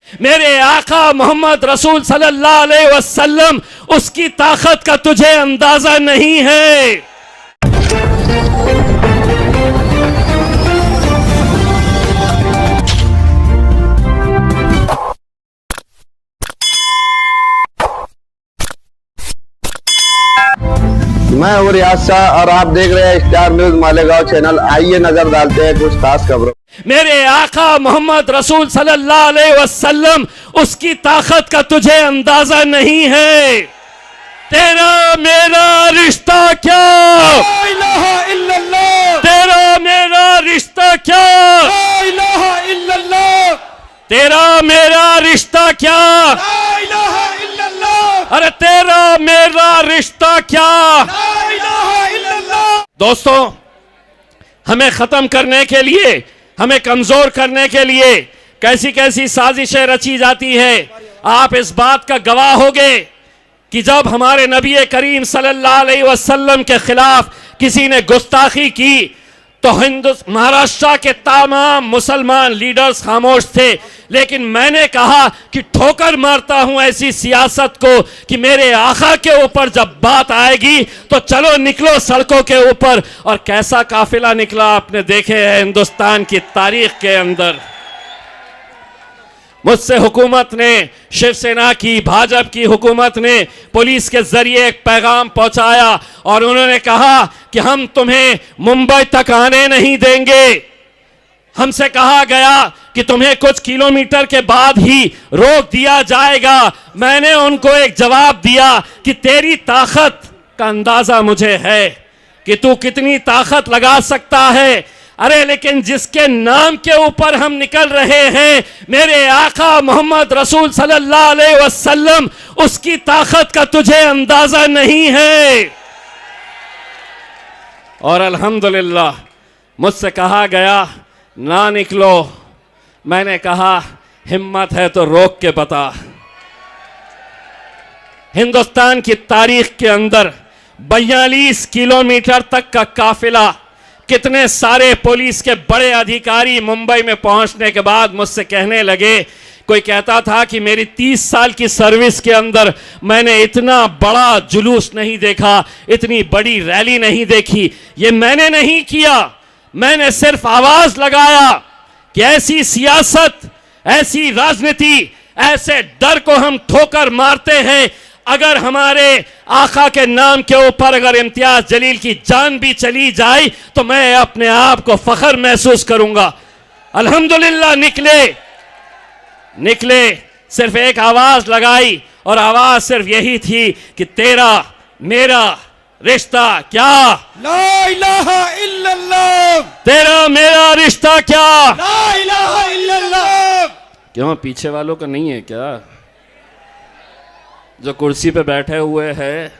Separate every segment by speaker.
Speaker 1: मेरे आका मोहम्मद रसूल सल्लल्लाहु अलैहि वसल्लम, उसकी ताकत का तुझे अंदाजा नहीं है।
Speaker 2: मैं हूँ रियाज शाह और आप देख रहे हैं स्टार न्यूज मालेगांव चैनल। आइए नजर डालते हैं कुछ खास खबरों।
Speaker 1: मेरे आका मोहम्मद रसूल सल्लल्लाहु अलैहि वसल्लम, उसकी ताकत का तुझे अंदाजा नहीं है। तेरा मेरा रिश्ता क्या, ला इलाहा इल्लल्लाह। तेरा मेरा रिश्ता क्या, ला इलाहा इल्लल्लाह। तेरा मेरा रिश्ता क्या, ला इलाहा इल्लल्लाह। अरे तेरा मेरा रिश्ता क्या, ला इलाहा इल्लल्लाह। दोस्तों, हमें खत्म करने के लिए, हमें कमजोर करने के लिए कैसी कैसी साजिशें रची जाती है। आप इस बात का गवाह होंगे कि जब हमारे नबी करीम सल्लल्लाहु अलैहि वसल्लम के खिलाफ किसी ने गुस्ताखी की तो महाराष्ट्र के तमाम मुसलमान लीडर्स खामोश थे, लेकिन मैंने कहा कि ठोकर मारता हूं ऐसी सियासत को कि मेरे आका के ऊपर जब बात आएगी तो चलो निकलो सड़कों के ऊपर। और कैसा काफिला निकला आपने देखे हैं हिंदुस्तान की तारीख के अंदर। मुझसे हुकूमत ने, शिवसेना की, भाजपा की हुकूमत ने पुलिस के जरिए एक पैगाम पहुंचाया और उन्होंने कहा कि हम तुम्हें मुंबई तक आने नहीं देंगे। हमसे कहा गया कि तुम्हें कुछ किलोमीटर के बाद ही रोक दिया जाएगा। मैंने उनको एक जवाब दिया कि तेरी ताकत का अंदाजा मुझे है कि तू कितनी ताकत लगा सकता है। अरे लेकिन जिसके नाम के ऊपर हम निकल रहे हैं, मेरे आका मोहम्मद रसूल सल्लल्लाहु अलैहि वसल्लम, उसकी ताकत का तुझे अंदाजा नहीं है। और अल्हम्दुलिल्लाह मुझसे कहा गया ना निकलो। मैंने कहा हिम्मत है तो रोक के बता। हिंदुस्तान की तारीख के अंदर 42 किलोमीटर तक का काफिला, कितने सारे पुलिस के बड़े अधिकारी मुंबई में पहुंचने के बाद मुझसे कहने लगे, कोई कहता था कि मेरी 30 साल की सर्विस के अंदर मैंने इतना बड़ा जुलूस नहीं देखा, इतनी बड़ी रैली नहीं देखी। ये मैंने नहीं किया, मैंने सिर्फ आवाज लगाया कि ऐसी सियासत, ऐसी राजनीति, ऐसे डर को हम ठोकर मारते हैं। अगर हमारे आका के नाम के ऊपर अगर इम्तियाज जलील की जान भी चली जाए तो मैं अपने आप को फख्र महसूस करूंगा। अल्हम्दुलिल्लाह निकले, सिर्फ एक आवाज लगाई और आवाज सिर्फ यही थी कि तेरा मेरा रिश्ता क्या,
Speaker 3: ला इलाहा इल्लल्लाह।
Speaker 1: तेरा मेरा रिश्ता क्या,
Speaker 3: ला इलाहा इल्लल्लाह।
Speaker 1: क्यों पीछे वालों का नहीं है क्या? जो कुर्सी पे बैठे हुए हैं,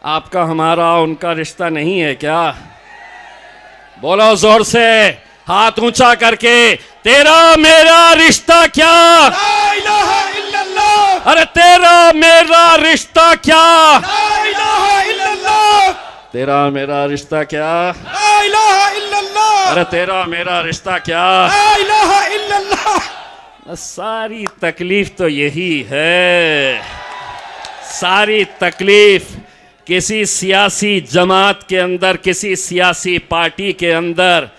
Speaker 1: आपका हमारा उनका रिश्ता नहीं है क्या? बोलो जोर से, हाथ ऊंचा करके, तेरा मेरा रिश्ता क्या,
Speaker 3: ला इलाहा इल्लल्लाह।
Speaker 1: अरे तेरा मेरा रिश्ता क्या,
Speaker 3: ला इलाहा इल्लल्लाह।
Speaker 1: तेरा मेरा रिश्ता क्या,
Speaker 3: ला इलाहा इल्लल्लाह।
Speaker 1: अरे तेरा मेरा रिश्ता क्या।
Speaker 3: ला इलाहा इल्लल्लाह।
Speaker 1: सारी तकलीफ तो यही है, सारी तकलीफ किसी सियासी जमात के अंदर, किसी सियासी पार्टी के अंदर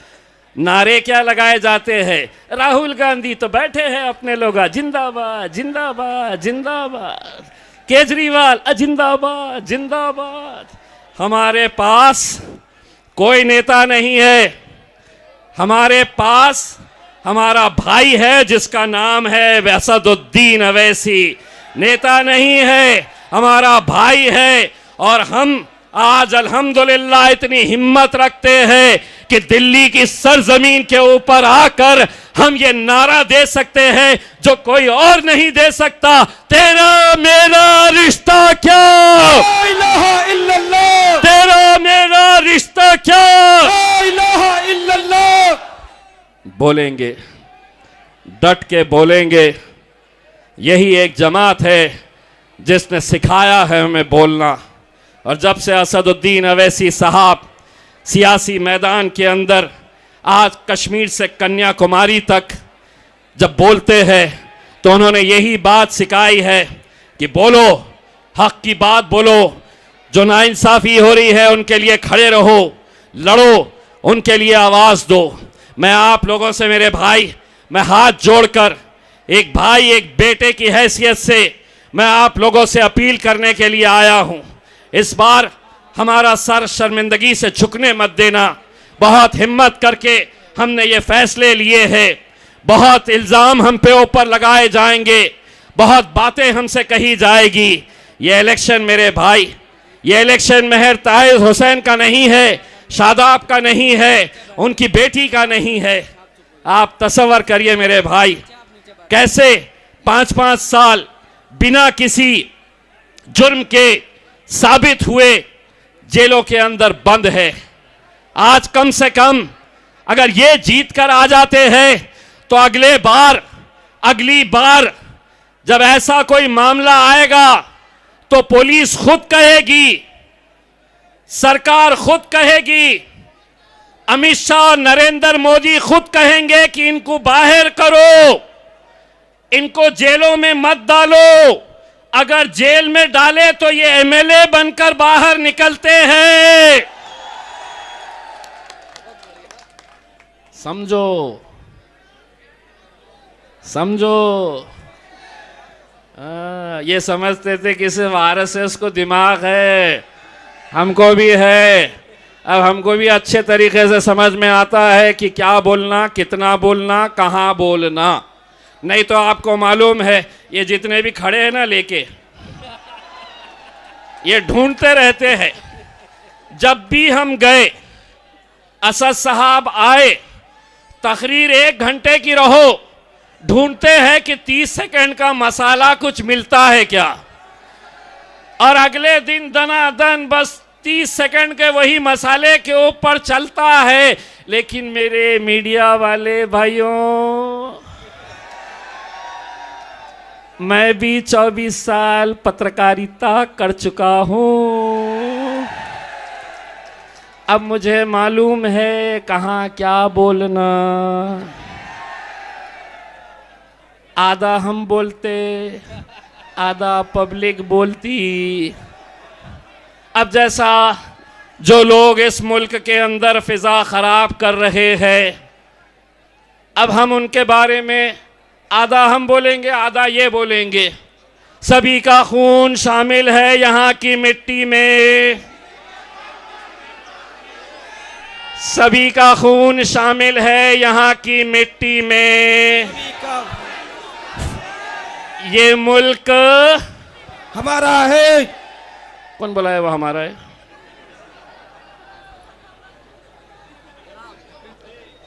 Speaker 1: नारे क्या लगाए जाते हैं। राहुल गांधी तो बैठे हैं अपने लोग, जिंदाबाद जिंदाबाद जिंदाबाद, केजरीवाल जिंदाबाद जिंदाबाद। हमारे पास कोई नेता नहीं है, हमारे पास हमारा भाई है जिसका नाम है असदुद्दीन अवैसी। नेता नहीं है, हमारा भाई है। और हम आज अल्हम्दुलिल्लाह इतनी हिम्मत रखते हैं कि दिल्ली की सरजमीन के ऊपर आकर हम ये नारा दे सकते हैं जो कोई और नहीं दे सकता, तेरा मेरा रिश्ता क्या,
Speaker 3: ला इलाहा इल्लल्लाह।
Speaker 1: तेरा मेरा रिश्ता क्या।
Speaker 3: ला इलाहा इल्लल्लाह।
Speaker 1: बोलेंगे, डट के बोलेंगे। यही एक जमात है जिसने सिखाया है हमें बोलना। और जब से असदुद्दीन अवैसी साहब सियासी मैदान के अंदर आज कश्मीर से कन्याकुमारी तक जब बोलते हैं तो उन्होंने यही बात सिखाई है कि बोलो, हक की बात बोलो, जो नाइंसाफ़ी हो रही है उनके लिए खड़े रहो, लड़ो, उनके लिए आवाज़ दो। मैं आप लोगों से मेरे भाई, मैं हाथ जोड़कर एक भाई एक बेटे की हैसियत से मैं आप लोगों से अपील करने के लिए आया हूं। इस बार हमारा सर शर्मिंदगी से झुकने मत देना। बहुत हिम्मत करके हमने ये फैसले लिए हैं। बहुत इल्ज़ाम हम पे ऊपर लगाए जाएंगे, बहुत बातें हमसे कही जाएगी। ये इलेक्शन मेरे भाई, ये इलेक्शन महर ताहिर हुसैन का नहीं है, शादाब का नहीं है, उनकी बेटी का नहीं है। आप तसव्वुर करिए मेरे भाई, कैसे 5-5 साल बिना किसी जुर्म के साबित हुए जेलों के अंदर बंद है। आज कम से कम अगर ये जीत कर आ जाते हैं तो अगली बार जब ऐसा कोई मामला आएगा तो पुलिस खुद कहेगी, सरकार खुद कहेगी, अमित शाह, नरेंद्र मोदी खुद कहेंगे कि इनको बाहर करो, इनको जेलों में मत डालो। अगर जेल में डाले तो ये एमएलए बनकर बाहर निकलते हैं। समझो, समझो। ये समझते थे कि सिर्फ आरएसएस को दिमाग है, हमको भी है। अब हमको भी अच्छे तरीके से समझ में आता है कि क्या बोलना, कितना बोलना, कहाँ बोलना। नहीं तो आपको मालूम है ये जितने भी खड़े हैं ना लेके, ये ढूंढते रहते हैं। जब भी हम गए, असद साहब आए, तकरीर 1 घंटे की रहो, ढूंढते हैं कि 30 सेकंड का मसाला कुछ मिलता है क्या, और अगले दिन दनादन बस 30 सेकंड के वही मसाले के ऊपर चलता है। लेकिन मेरे मीडिया वाले भाइयों, मैं भी 24 साल पत्रकारिता कर चुका हूं। अब मुझे मालूम है कहाँ क्या बोलना। आधा हम बोलते, आधा पब्लिक बोलती। अब जैसा जो लोग इस मुल्क के अंदर फिजा खराब कर रहे हैं, अब हम उनके बारे में आधा हम बोलेंगे, आधा ये बोलेंगे। सभी का खून शामिल है यहाँ की मिट्टी में, सभी का खून शामिल है यहाँ की मिट्टी में। ये मुल्क
Speaker 3: हमारा है।
Speaker 1: कौन बोला है वो हमारा है?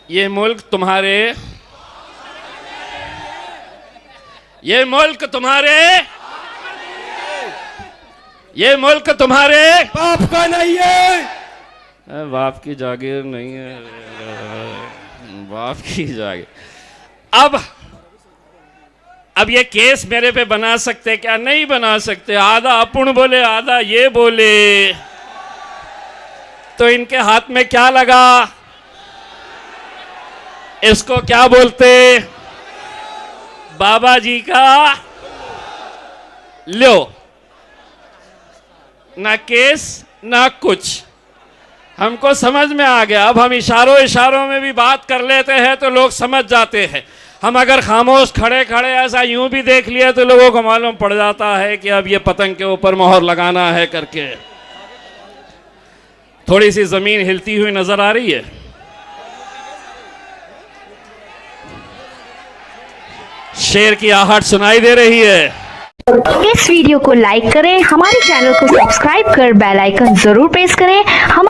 Speaker 1: ये मुल्क तुम्हारे, ये मुल्क तुम्हारे, ये मुल्क तुम्हारे
Speaker 3: बाप का नहीं है।
Speaker 1: बाप की जागीर नहीं है, बाप की जागीर। अब ये केस मेरे पे बना सकते क्या? नहीं बना सकते। आधा अपुण बोले, आधा ये बोले, तो इनके हाथ में क्या लगा? इसको क्या बोलते? बाबा जी का लो, ना केस ना कुछ। हमको समझ में आ गया। अब हम इशारों में भी बात कर लेते हैं तो लोग समझ जाते हैं। हम अगर खामोश खड़े खड़े ऐसा यूं भी देख लिया तो लोगों को मालूम पड़ जाता है कि अब ये पतंग के ऊपर मोहर लगाना है करके। थोड़ी सी जमीन हिलती हुई नजर आ रही है। शेर की आहट सुनाई दे रही है।
Speaker 4: इस वीडियो को लाइक करें, हमारे चैनल को सब्सक्राइब कर बेल आइकन जरूर प्रेस करें। हम